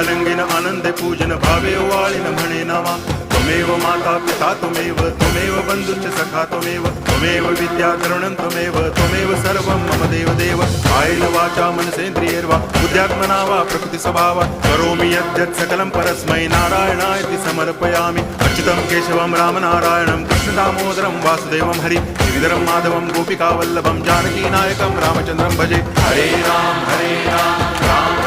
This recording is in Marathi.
रंगीन आनंदे पूजन भावे वाळीन म्हणे नावा त्वमेव माता पिता त्वमेव बंधुश्च सखा त्वमेव विद्या तरुणं त्वमेव सर्वं मम देव कायेन वाचा मनसेन्द्रियैर्वा बुद्ध्यात्मना वा प्रकृति स्वभावात् करोमि यद्यत् सकलं परस्मै नारायणायति समर्पयामि अच्युतं केशवं रामनारायणं कृष्णदामोदरं वासुदेवं हरि श्रीधरं माधवं गोपिकावल्लभं जानकीनायकं रामचन्द्रं भजे हरे राम राम